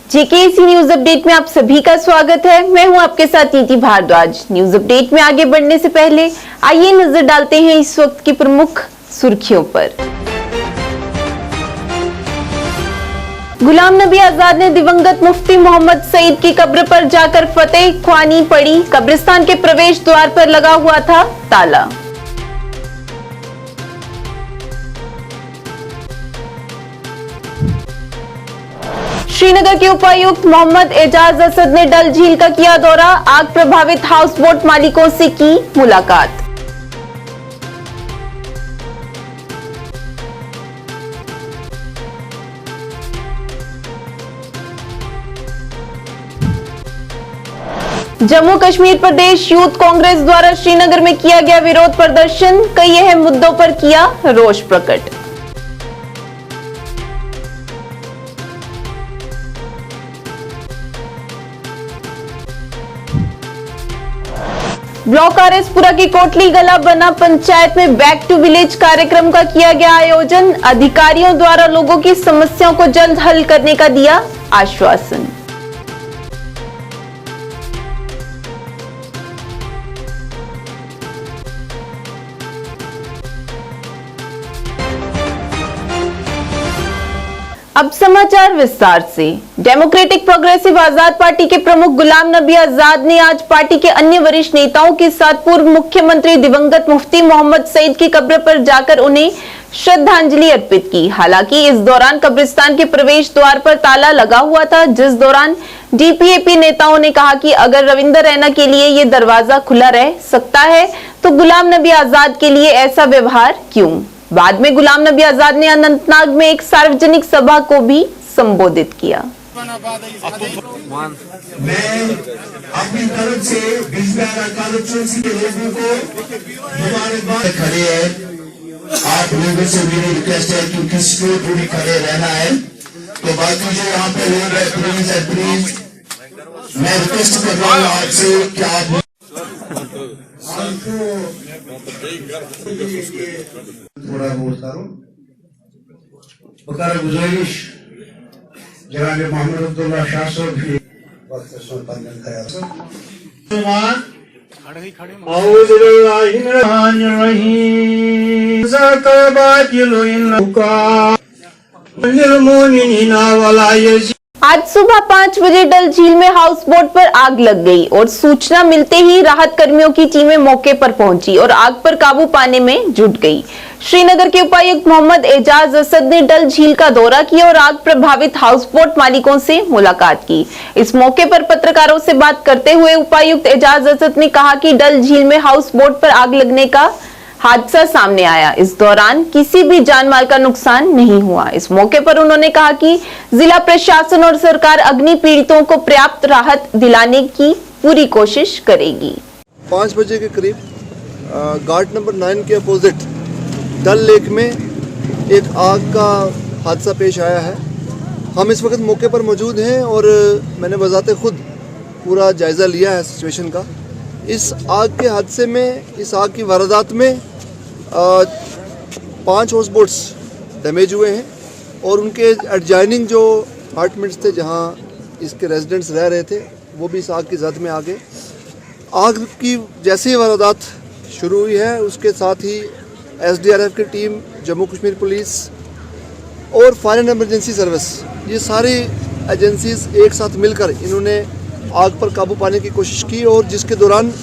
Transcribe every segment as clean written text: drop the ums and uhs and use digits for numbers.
JKC news update में आप सभी का स्वागत है। मैं हूं आपके साथ नीति भारद्वाज। न्यूज अपडेट में आगे बढ़ने से पहले आइए नजर डालते हैं इस वक्त की प्रमुख सुर्खियों पर। गुलाम नबी आजाद ने दिवंगत मुफ्ती मोहम्मद सईद की कब्र पर जाकर फतेह ख्वानी पढ़ी। कब्रिस्तान के प्रवेश द्वार पर लगा हुआ था ताला। श्रीनगर के उपायुक्त मोहम्मद एजाज असद ने डल झील का किया दौरा। आग प्रभावित हाउस बोट मालिकों से की मुलाकात। जम्मू कश्मीर प्रदेश यूथ कांग्रेस द्वारा श्रीनगर में किया गया विरोध प्रदर्शन। कई अहम मुद्दों पर किया रोष प्रकट। ब्लॉक आरएसपुरा की कोटली गला बना पंचायत में बैक टू विलेज कार्यक्रम का किया गया आयोजन। अधिकारियों द्वारा लोगों की समस्याओं को जल्द हल करने का दिया आश्वासन। अब समाचार विस्तार से। डेमोक्रेटिक प्रोग्रेसिव आजाद पार्टी के प्रमुख गुलाम नबी आजाद ने आज पार्टी के अन्य वरिष्ठ नेताओं के साथ पूर्व मुख्यमंत्री दिवंगत मुफ्ती मोहम्मद सईद की कब्र पर जाकर उन्हें श्रद्धांजलि अर्पित की। हालांकि इस दौरान कब्रिस्तान के प्रवेश द्वार पर ताला लगा हुआ था, जिस दौरान डीपीएपी नेताओं ने कहा कि अगर रविंदर रैना के लिए ये दरवाजा खुला रह सकता है तो गुलाम नबी आजाद के लिए ऐसा व्यवहार क्यों। बाद में गुलाम नबी आजाद ने अनंतनाग में एक सार्वजनिक सभा को भी संबोधित किया। मैं अपनी तरफ से के लोगों को मुबारकबाद खड़े हैं। आप लोगों से मेरी रिक्वेस्ट है कि किसी को थोड़ी खड़े रहना है। तो बाकी जो यहाँ पे लोग हैं प्लीज मैं रिक्वेस्ट कर रहा हूँ आपसे कि आप थोड़ा बहुत करो बकार गुजारिश जनाब मोहम्मद अब्दुल्ला शाह साहब भी वक्त सुल्तान खैर औज़ु बिल्लाहि मिनश रहीम ज़काबातिल इन्नका लिल मुमिनीना वला यज़। आज सुबह 5 बजे डल झील में हाउस बोट पर आग लग गई और सूचना मिलते ही राहत कर्मियों की टीमें मौके पर पहुंची और आग पर काबू पाने में जुट गई। श्रीनगर के उपायुक्त मोहम्मद एजाज असद ने डल झील का दौरा किया और आग प्रभावित हाउस बोट मालिकों से मुलाकात की। इस मौके पर पत्रकारों से बात करते हुए उपायुक्त एजाज असद ने कहा कि डल झील में हाउस बोट पर आग लगने का हादसा सामने आया। इस दौरान किसी भी जानमाल का नुकसान नहीं हुआ। इस मौके पर उन्होंने कहा कि जिला प्रशासन और सरकार अग्नि पीड़ितों को पर्याप्त राहत दिलाने की पूरी कोशिश करेगी। 5 बजे के करीब घाट नंबर 9 के अपोजिट डल लेक में एक आग का हादसा पेश आया है। हम इस वक्त मौके पर मौजूद हैं और मैंने बजाते खुद पूरा जायज़ा लिया है सिचुएशन का। इस आग के हादसे में, इस आग की वारदात में 5 हाउस बोट्स डैमेज हुए हैं और उनके एडजॉइनिंग जो अपार्टमेंट्स थे जहां इसके रेजिडेंट्स रह रहे थे वो भी इस आग की जद में आ गए। आग की जैसे ही वारदात शुरू हुई है उसके साथ ही एसडीआरएफ की टीम, जम्मू कश्मीर पुलिस और फायर एंड एमरजेंसी सर्विस, ये सारी एजेंसीज एक साथ मिलकर इन्होंने आग पर काबू पाने की कोशिश की और जिसके दौरान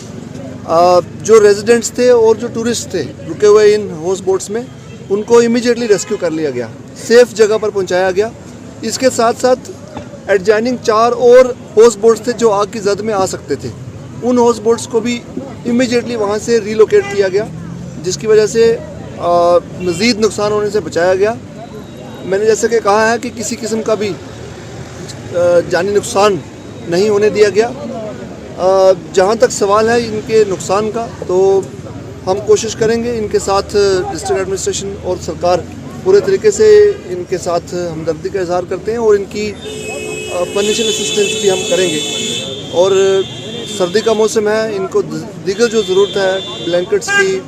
जो रेजिडेंट्स थे और जो टूरिस्ट थे रुके हुए इन हाउस बोट्स में उनको इमीडिएटली रेस्क्यू कर लिया गया, सेफ जगह पर पहुंचाया गया। इसके साथ साथ एडजॉइनिंग 4 और हाउस बोट्स थे जो आग की जद में आ सकते थे, उन हाउस बोट्स को भी इमीडिएटली वहां से रीलोकेट किया गया, जिसकी वजह से मज़ीद नुकसान होने से बचाया गया। मैंने जैसे कि कहा है कि किसी किस्म का भी जानी नुकसान नहीं होने दिया गया। जहाँ तक सवाल है इनके नुकसान का, तो हम कोशिश करेंगे इनके साथ डिस्ट्रिक्ट एडमिनिस्ट्रेशन और सरकार पूरे तरीके से इनके साथ हमदर्दी का इजहार करते हैं और इनकी फाइनेंशियल असिस्टेंस भी हम करेंगे। और सर्दी का मौसम है, इनको दीगर जो ज़रूरत है ब्लैंकेट्स की,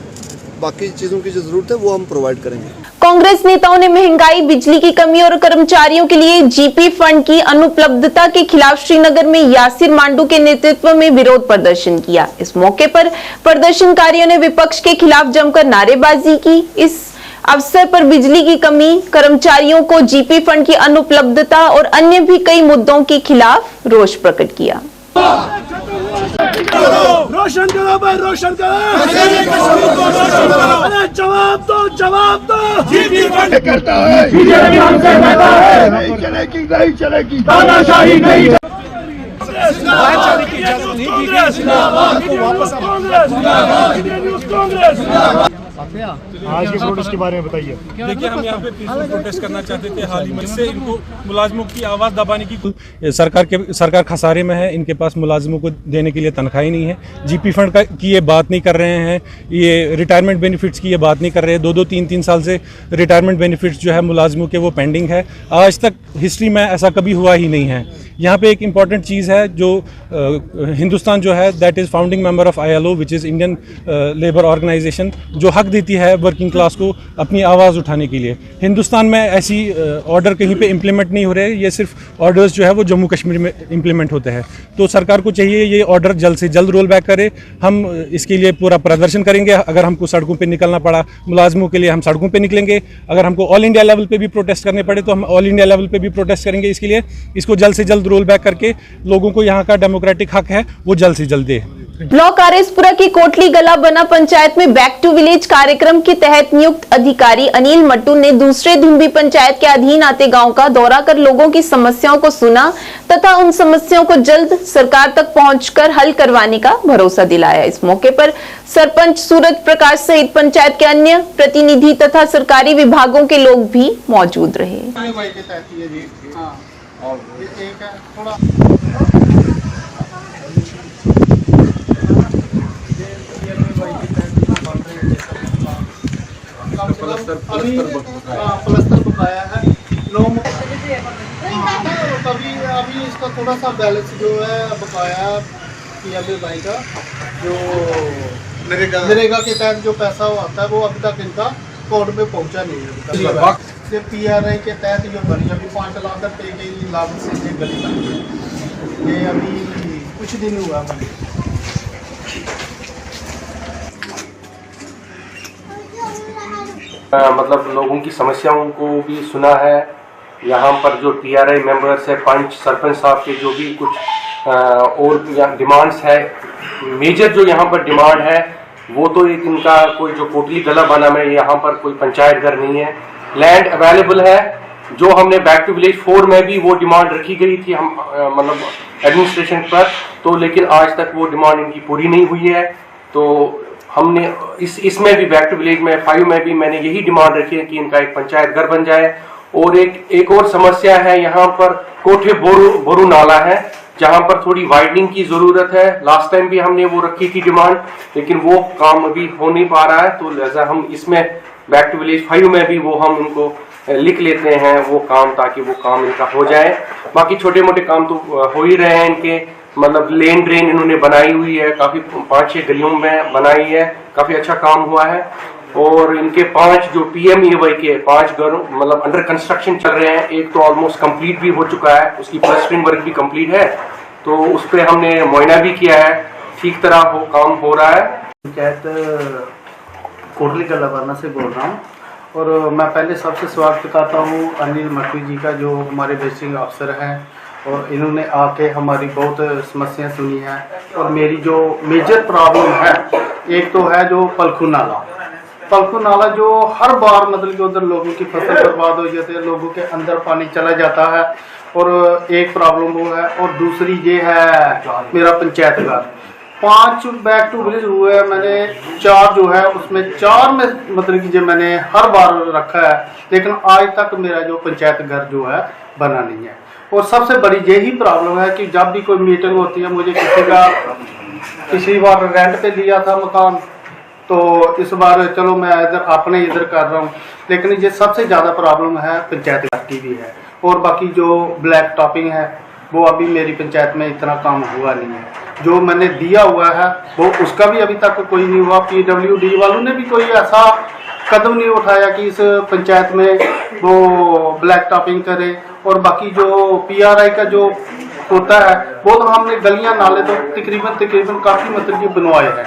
बाकी चीज़ों की जो ज़रूरत है वो हम प्रोवाइड करेंगे। कांग्रेस नेताओं ने महंगाई, बिजली की कमी और कर्मचारियों के लिए जीपी फंड की अनुपलब्धता के खिलाफ श्रीनगर में यासिर मांडू के नेतृत्व में विरोध प्रदर्शन किया। इस मौके पर प्रदर्शनकारियों ने विपक्ष के खिलाफ जमकर नारेबाजी की। इस अवसर पर बिजली की कमी, कर्मचारियों को जीपी फंड की अनुपलब्धता और अन्य भी कई मुद्दों के खिलाफ रोष प्रकट किया। रोशन करो भाई, रोशन करो। अरे जवाब दो, जवाब दो। जीपी फंड करता है, बीजेपी हमसे कहता है नहीं चलेगी, नहीं चलेगी, तानाशाही नहीं। आज के प्रोटेस्ट के बारे में बताइए। देखिए, हम यहाँ पे पीसफुल प्रोटेस्ट करना चाहते थे हाल ही में, इससे इनको मुलाजिमों की आवाज़ दबाने की सरकार खसारे में है। इनके पास मुलाजिमों को देने के लिए तनख्वाह ही नहीं है। जीपी फंड की ये बात नहीं कर रहे हैं, ये रिटायरमेंट बेनिफिट्स की ये बात नहीं कर रहे हैं। 2-2, 3-3 साल से रिटायरमेंट बेनिफिट्स जो है मुलाजिमों के वो पेंडिंग है। आज तक हिस्ट्री में ऐसा कभी हुआ ही नहीं है। यहाँ पे एक इम्पॉर्टेंट चीज़ है जो हिंदुस्तान जो है that is founding member of ILO which is Indian labour organisation, जो हक देती है वर्किंग क्लास को अपनी आवाज़ उठाने के लिए। हिंदुस्तान में ऐसी ऑर्डर कहीं पे इम्प्लीमेंट नहीं हो रहे। ये सिर्फ ऑर्डर्स जो है वो जम्मू कश्मीर में इम्प्लीमेंट होते हैं। तो सरकार को चाहिए ये ऑर्डर जल्द से जल्द रोल बैक करे। हम इसके लिए पूरा प्रदर्शन करेंगे। अगर हमको सड़कों पर निकलना पड़ा मुलाजमों के लिए, हम सड़कों पर निकलेंगे। अगर हमको ऑल इंडिया लेवल पर भी प्रोटेस्ट करने पड़े तो हम ऑल इंडिया लेवल पर भी प्रोटेस्ट करेंगे। इसके लिए इसको जल्द से जल्द रोल बैक करके लोगों को यहाँ का डेमोक्रेटिक हक है वो जल्द से जल्द दे। ब्लॉक आरएसपुरा की कोटली गला बना पंचायत में बैक टू विलेज कार्यक्रम के तहत नियुक्त अधिकारी अनिल मट्टू ने दूसरे दिन भी पंचायत के अधीन आते गांव का दौरा कर लोगों की समस्याओं को सुना तथा उन समस्याओं को जल्द सरकार तक पहुंचकर हल करवाने का भरोसा दिलाया। इस मौके पर सरपंच सूरज प्रकाश सहित पंचायत के अन्य प्रतिनिधि तथा सरकारी विभागों के लोग भी मौजूद रहे। प्लस्तर बकाया है। अभी इसका थोड़ा सा बैलेंस जो है बकाया PMA भाई का, जो नरेगा के तहत जो पैसा आता है वो अभी तक इनका अकाउंट में पहुंचा नहीं है। ये PRA के तहत जो बनी अभी 5 लाख रुपए की लागत से ये गली बनी है। ये अभी कुछ दिन हुआ बनी। मतलब लोगों की समस्याओं को भी सुना है। यहाँ पर जो TRI मेंबर्स है, पंच, सरपंच साहब के जो भी कुछ और डिमांड्स है, मेजर जो यहाँ पर डिमांड है वो तो एक इनका कोई जो कोटली गला बना में यहाँ पर कोई पंचायत घर नहीं है। लैंड अवेलेबल है जो हमने बैक टू विलेज 4 में भी वो डिमांड रखी गई थी हम मतलब एडमिनिस्ट्रेशन पर, तो लेकिन आज तक वो डिमांड इनकी पूरी नहीं हुई है। तो हमने इसमें भी बैक टू विलेज में 5 में भी मैंने यही डिमांड रखी है कि इनका एक पंचायत घर बन जाए। और एक और समस्या है यहाँ पर कोठे बोरू नाला है जहाँ पर थोड़ी वाइडनिंग की जरूरत है। लास्ट टाइम भी हमने वो रखी थी डिमांड, लेकिन वो काम अभी हो नहीं पा रहा है। तो लिहाजा हम इसमें बैक टू विलेज 5 में भी वो हम उनको लिख लेते हैं वो काम, ताकि वो काम इनका हो जाए। बाकी छोटे मोटे काम तो हो ही रहे हैं इनके, मतलब लेन ड्रेन इन्होंने बनाई हुई है, काफी 5-6 गलियों में बनाई है, काफी अच्छा काम हुआ है। और इनके 5 जो PMAY के 5 घर मतलब अंडर कंस्ट्रक्शन चल रहे हैं। एक तो ऑलमोस्ट कंप्लीट भी हो चुका है, उसकी प्लास्टरिंग वर्क भी कंप्लीट है, तो उस पर हमने मुआयना भी किया है, ठीक तरह काम हो रहा है। पंचायत कोटली गलाबरना से बोल रहा हूँ और मैं पहले सबसे स्वागत करता हूँ अनिल मट्टू जी का, जो हमारे बेसिंग अफसर हैं और इन्होंने आके हमारी बहुत समस्याएं सुनी है। और मेरी जो मेजर प्रॉब्लम है, एक तो है जो पलखू नाला जो हर बार मतलब कि उधर लोगों की फसल बर्बाद हो जाती है, लोगों के अंदर पानी चला जाता है, और एक प्रॉब्लम वो है। और दूसरी ये है मेरा पंचायत घर। 5 बैक टू विलेज हुए हैं मैंने, 4 जो है उसमें 4 में मतलब कि जो मैंने हर बार रखा है, लेकिन आज तक मेरा जो पंचायत घर जो है बना नहीं है। और सबसे बड़ी यही प्रॉब्लम है कि जब भी कोई मीटिंग होती है, मुझे किसी बार रेंट पे लिया था मकान, तो इस बार चलो मैं इधर कर रहा हूँ, लेकिन ये सबसे ज़्यादा प्रॉब्लम है पंचायत घर की भी है। और बाकी जो ब्लैक टॉपिंग है वो अभी मेरी पंचायत में इतना काम हुआ नहीं है। जो मैंने दिया हुआ है वो उसका भी अभी तक कोई नहीं हुआ। PWD वालों ने भी कोई ऐसा कदम नहीं उठाया कि इस पंचायत में वो ब्लैक टॉपिंग करे। और बाकी जो PRI का जो होता है वो तो हमने गलियां नाले तो तकरीबन काफ़ी मतलब कि बनवाए हैं।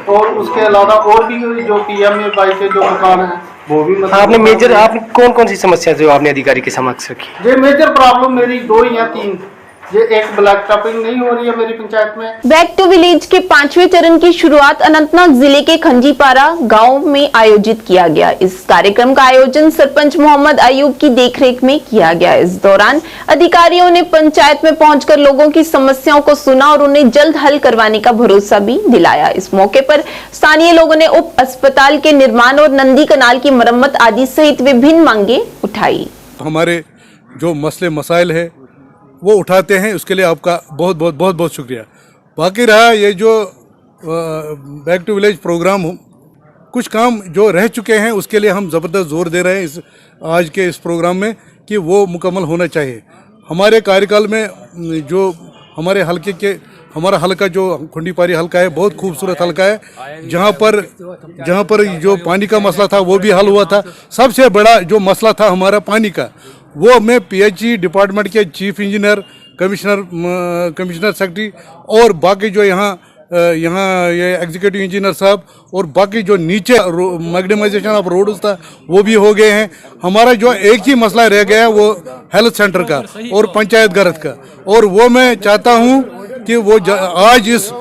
और उसके अलावा और भी जो PMAY के जो मकान हैं वो भी मतलब आपने मेजर आप कौन कौन सी समस्या जो आपने अधिकारी के समक्ष रखी? ये मेजर प्रॉब्लम मेरी 2 या 3, ये एक ब्लैक टॉपिंग नहीं हो रही है मेरी पंचायत में। बैक टू विलेज के 5वें चरण की शुरुआत अनंतनाग जिले के खंजीपारा गांव में आयोजित किया गया। इस कार्यक्रम का आयोजन सरपंच मोहम्मद अयूब की देखरेख में किया गया। इस दौरान अधिकारियों ने पंचायत में पहुंचकर लोगों की समस्याओं को सुना और उन्हें जल्द हल करवाने का भरोसा भी दिलाया। इस मौके पर स्थानीय लोगों ने उप अस्पताल के निर्माण और नंदी कनाल की मरम्मत आदि सहित विभिन्न मांगे उठाई। हमारे जो मसले मसाइल है वो उठाते हैं, उसके लिए आपका बहुत बहुत बहुत बहुत शुक्रिया। बाकी रहा ये जो बैक टू विलेज प्रोग्राम कुछ काम जो रह चुके हैं उसके लिए हम ज़बरदस्त जोर दे रहे हैं इस आज के इस प्रोग्राम में कि वो मुकम्मल होना चाहिए। हमारे कार्यकाल में जो हमारे हलके के हमारा हलका जो खुंडीपारी हलका है बहुत खूबसूरत हलका है, जहाँ पर जो पानी का मसला था वो भी हल हुआ था। सबसे बड़ा जो मसला था हमारा पानी का वो मैं PHE डिपार्टमेंट के चीफ इंजीनियर, कमिश्नर सेक्रेटरी और बाकी जो यहाँ ये एग्जीक्यूटिव इंजीनियर साहब और बाकी जो नीचे मैग्नेमाइजेशन ऑफ रोड्स था वो भी हो गए हैं। हमारा जो एक ही मसला रह गया है वो हेल्थ सेंटर का और पंचायत घर का, और वो मैं चाहता हूँ कि वो आज इस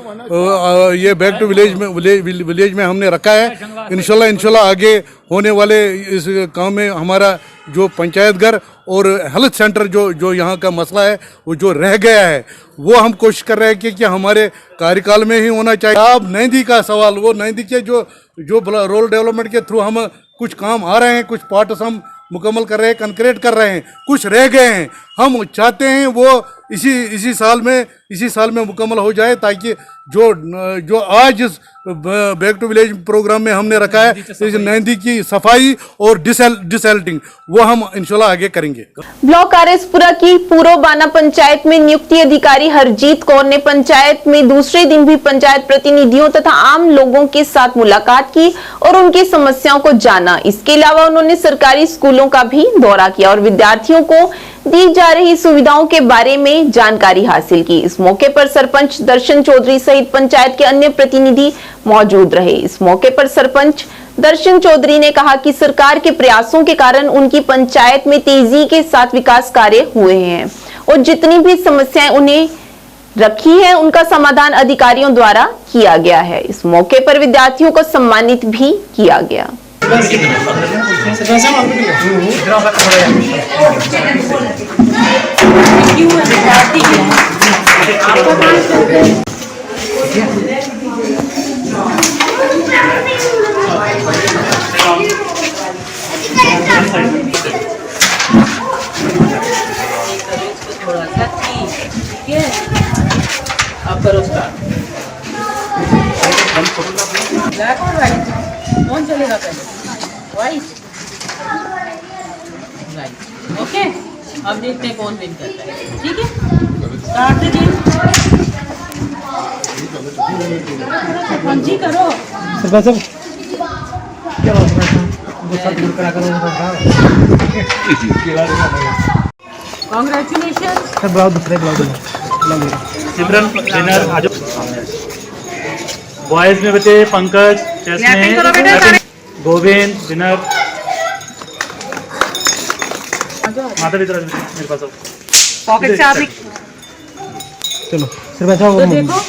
ये बैक टू विलेज में हमने रखा है। इंशाल्लाह आगे होने वाले इस काम में हमारा जो पंचायत घर और हेल्थ सेंटर जो यहाँ का मसला है वो जो रह गया है वो हम कोशिश कर रहे हैं कि हमारे कार्यकाल में ही होना चाहिए। अब नैंदी का सवाल, वो नैंदी के जो रोल डेवलपमेंट के थ्रू हम कुछ काम आ रहे हैं, कुछ पार्ट्स हम मुकम्मल कर रहे हैं, कंक्रीट कर रहे हैं, कुछ रह गए हैं। हम चाहते हैं वो इसी साल में मुकम्मल हो जाए ताकि जो आज इस बैक टू विलेज प्रोग्राम में हमने रखा है इस नैंदी की सफाई और डिसल्टिंग वो हम इंशाल्लाह आगे करेंगे। ब्लॉक आरएसपुरा की पूर्वबाना पंचायत में नियुक्ति अधिकारी हरजीत कौर ने पंचायत में दूसरे दिन भी पंचायत प्रतिनिधियों तथा आम लोगों के साथ मुलाकात की और उनकी समस्याओं को जाना। इसके अलावा उन्होंने सरकारी स्कूलों का भी दौरा किया और विद्यार्थियों को दी जा रही सुविधाओं के बारे में जानकारी हासिल की। इस मौके पर सरपंच दर्शन चौधरी सहित पंचायत के अन्य प्रतिनिधि मौजूद रहे। इस मौके पर सरपंच दर्शन चौधरी ने कहा कि सरकार के प्रयासों के कारण उनकी पंचायत में तेजी के साथ विकास कार्य हुए हैं और जितनी भी समस्याएं उन्हें रखी है उनका समाधान अधिकारियों द्वारा किया गया है। इस मौके पर विद्यार्थियों को सम्मानित भी किया गया। अब करो स्टार्ट। ब्लैक और व्हाइट कौन चलेगा पहले? व्हाइट। ओके, अब देखते हैं कौन विन करता है। ठीक है, स्टार्ट द गेम। पंची करो। कांग्रेचुलेशन। सिमरन विनर आज बॉयज में बचे पंकज, चेस में गोविंद विनर। माता भी मेरे पास पॉकेट से आप चलो सिर्फ बचा वो देखो।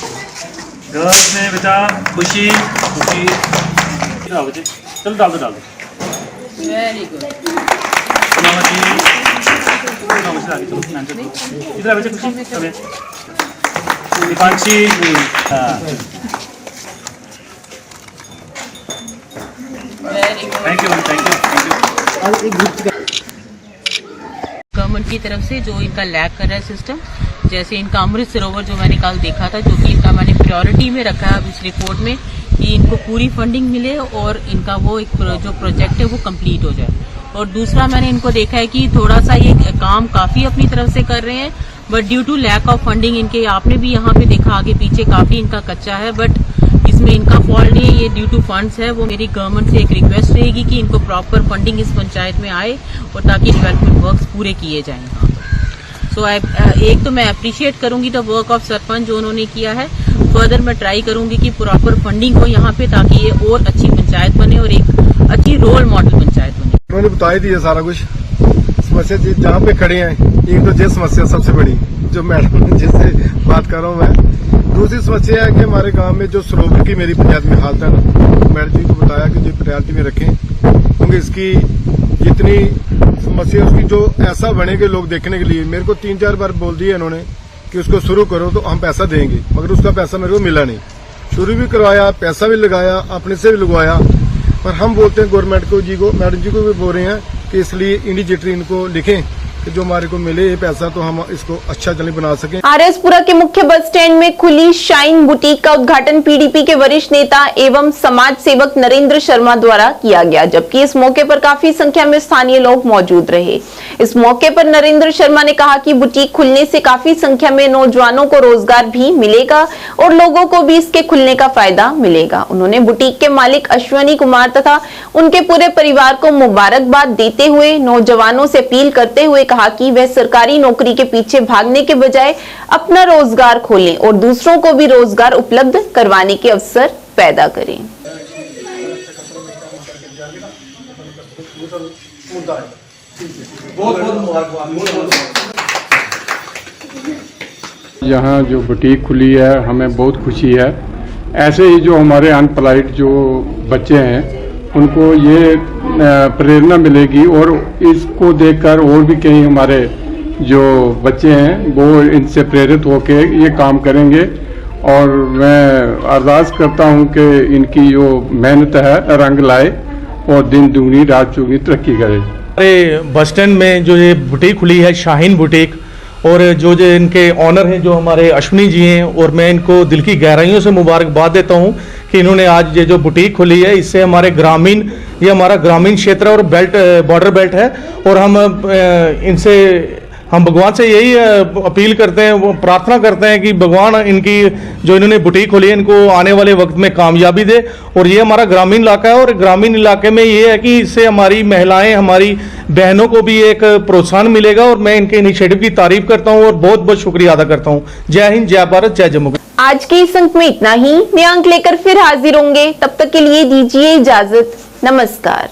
गर्ल्स में बचा खुशी चलो डाल दो। Very good. इधर बचे खुशी दीपांशी। Thank you. गवर्नमेंट की तरफ से जो इनका लैग कर रहा है सिस्टम, जैसे इनका अमृत सरोवर जो मैंने कल देखा था, जो कि इनका मैंने प्रायोरिटी में रखा है अब इस रिपोर्ट में कि इनको पूरी फंडिंग मिले और इनका वो एक जो प्रोजेक्ट है वो कंप्लीट हो जाए। और दूसरा मैंने इनको देखा है कि थोड़ा सा ये काम काफी अपनी तरफ से कर रहे हैं, but due to lack of funding इनके आपने भी यहाँ पे देखा आगे पीछे काफी इनका कच्चा है। बट इसमें इनका फॉल्ट नहीं है, ये ड्यू टू फंड्स है। वो मेरी गवर्नमेंट से एक रिक्वेस्ट रहेगी कि इनको प्रॉपर फंडिंग इस पंचायत में आए और ताकि डेवलपमेंट वर्क्स पूरे किए जाएं यहाँ पर। सो एक तो मैं अप्रिशिएट करूंगी द वर्क ऑफ सरपंच जो उन्होंने किया है। फर्दर मैं ट्राई करूंगी कि प्रॉपर फंडिंग हो यहाँ पे ताकि ये और अच्छी पंचायत बने और एक अच्छी रोल मॉडल पंचायत बने। उन्होंने बता ही दिया सारा कुछ। समस्या जहाँ पे खड़े हैं, एक तो ये समस्या सबसे बड़ी जो मैडम जिससे बात कर रहा हूँ मैं। दूसरी समस्या है कि हमारे गांव में जो सरोवर की मेरी पंचायत में हालत है ना, मैडम जी को बताया कि जो प्रायोरिटी में रखें, क्योंकि इसकी जितनी समस्या उसकी जो ऐसा बने के लोग देखने के लिए। मेरे को 3-4 बार बोल दिया इन्होंने कि उसको शुरू करो तो हम पैसा देंगे, मगर उसका पैसा मेरे को मिला नहीं। शुरू भी करवाया, पैसा भी लगाया, अपने से भी लगवाया, पर हम बोलते हैं गवर्नमेंट को जी को, मैडम जी को भी बोल रहे हैं कि इसलिए इमीडिएटली इनको लिखें कि जो हमारे को मिले ये पैसा तो हम इसको अच्छा चले बना सकें। आरएसपुरा के मुख्य बस स्टैंड में खुली शाइन बुटीक का उद्घाटन पीडीपी के वरिष्ठ नेता एवं समाज सेवक नरेंद्र शर्मा द्वारा किया गया, जबकि इस मौके पर काफी संख्या में स्थानीय लोग मौजूद रहे। इस मौके पर नरेंद्र शर्मा ने कहा कि बुटीक खुलने से काफी संख्या में नौजवानों को रोजगार भी मिलेगा और लोगों को भी इसके खुलने का फायदा मिलेगा। उन्होंने बुटीक के मालिक अश्वनी कुमार तथा उनके पूरे परिवार को मुबारकबाद देते हुए नौजवानों से अपील करते हुए कहा कि वह सरकारी नौकरी के पीछे भागने के बजाय अपना रोजगार खोलें और दूसरों को भी रोजगार उपलब्ध करवाने के अवसर पैदा करें। यहाँ जो बुटीक खुली है हमें बहुत खुशी है। ऐसे ही जो हमारे अनएम्प्लॉयड जो बच्चे हैं उनको ये प्रेरणा मिलेगी और इसको देखकर और भी कई हमारे जो बच्चे हैं वो इनसे प्रेरित होकर ये काम करेंगे। और मैं अरदास करता हूँ कि इनकी जो मेहनत है रंग लाए और दिन दुगनी रात चौगुनी तरक्की करे। हमारे बस स्टैंड में जो ये बुटीक खुली है शाहीन बुटीक, और जो इनके ऑनर हैं जो हमारे अश्विनी जी हैं, और मैं इनको दिल की गहराइयों से मुबारकबाद देता हूं कि इन्होंने आज ये जो बुटीक खुली है इससे हमारे ग्रामीण, ये हमारा ग्रामीण क्षेत्र और बेल्ट बॉर्डर बेल्ट है, और हम भगवान से यही अपील करते हैं, वो प्रार्थना करते हैं कि भगवान इनकी जो इन्होंने बुटीक खोली है इनको आने वाले वक्त में कामयाबी दे। और ये हमारा ग्रामीण इलाका है और ग्रामीण इलाके में ये है कि इससे हमारी महिलाएं, हमारी बहनों को भी एक प्रोत्साहन मिलेगा, और मैं इनके इनिशिएटिव की तारीफ करता हूं और बहुत बहुत शुक्रिया अदा करता हूं। जय हिंद, जय भारत, जय जम्मू। आज के इस अंक में इतना ही। नए अंक लेकर फिर हाजिर होंगे, तब तक के लिए दीजिए इजाजत। नमस्कार।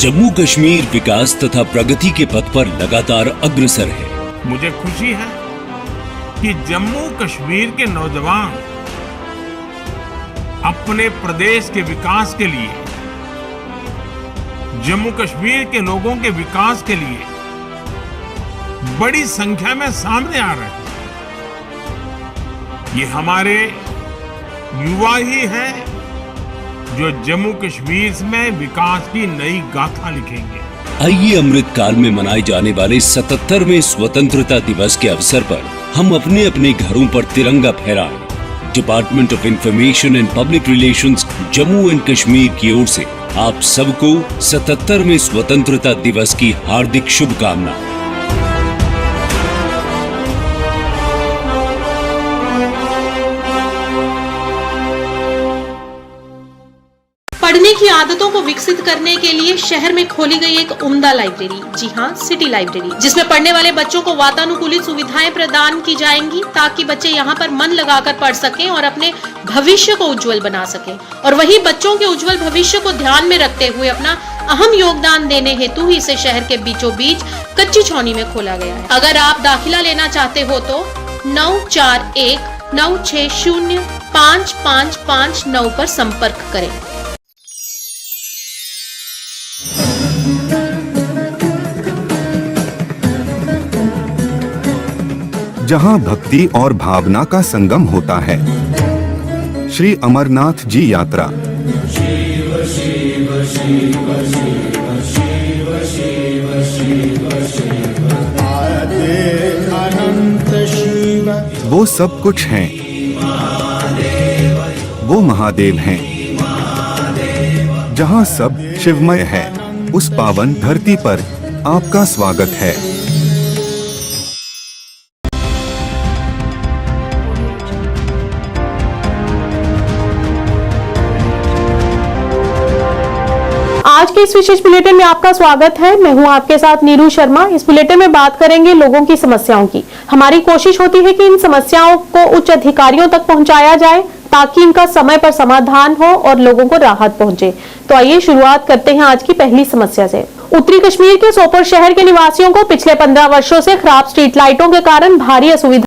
जम्मू कश्मीर विकास तथा प्रगति के पथ पर लगातार अग्रसर है। मुझे खुशी है कि जम्मू कश्मीर के नौजवान अपने प्रदेश के विकास के लिए, जम्मू कश्मीर के लोगों के विकास के लिए बड़ी संख्या में सामने आ रहे हैं। ये हमारे युवा ही हैं जो जम्मू कश्मीर में विकास की नई गाथा लिखेंगे। आइए अमृत काल में मनाए जाने वाले 77वें स्वतंत्रता दिवस के अवसर पर हम अपने अपने घरों पर तिरंगा फहराएं। Department of information and public relations Jammu and Kashmir की ओर से आप सबको 77वें स्वतंत्रता दिवस की हार्दिक शुभकामनाएं। पढ़ने की आदतों को विकसित करने के लिए शहर में खोली गई एक उम्दा लाइब्रेरी, जी हाँ, सिटी लाइब्रेरी, जिसमें पढ़ने वाले बच्चों को वातानुकूलित सुविधाएं प्रदान की जाएंगी ताकि बच्चे यहाँ पर मन लगाकर पढ़ सकें और अपने भविष्य को उज्जवल बना सकें। और वही बच्चों के उज्जवल भविष्य को ध्यान में रखते हुए अपना अहम योगदान देने हेतु ही इसे शहर के बीचों बीच कच्ची छौनी में खोला गया है। अगर आप दाखिला लेना चाहते हो तो 9419605559 पर संपर्क करें। जहां भक्ति और भावना का संगम होता है, श्री अमरनाथ जी यात्रा। शिव शिव शिव शिव शिव शिव शिव शिव अनंत शिव। वो सब कुछ हैं, वो महादेव हैं। जहां सब शिवमय है, उस पावन धरती पर आपका स्वागत है। आज के इस विशेष बुलेटिन में आपका स्वागत है। मैं हूं आपके साथ नीरू शर्मा। इस बुलेटिन में बात करेंगे लोगों की समस्याओं की। हमारी कोशिश होती है कि इन समस्याओं को उच्च अधिकारियों तक पहुंचाया जाए ताकि इनका समय पर समाधान हो और लोगों को राहत पहुंचे। तो आइए शुरुआत करते हैं आज की पहली समस्या से। उत्तरी कश्मीर के सोपोर शहर के निवासियों को पिछले 15 वर्षों से खराब स्ट्रीट लाइटों के कारण भारी असुविधा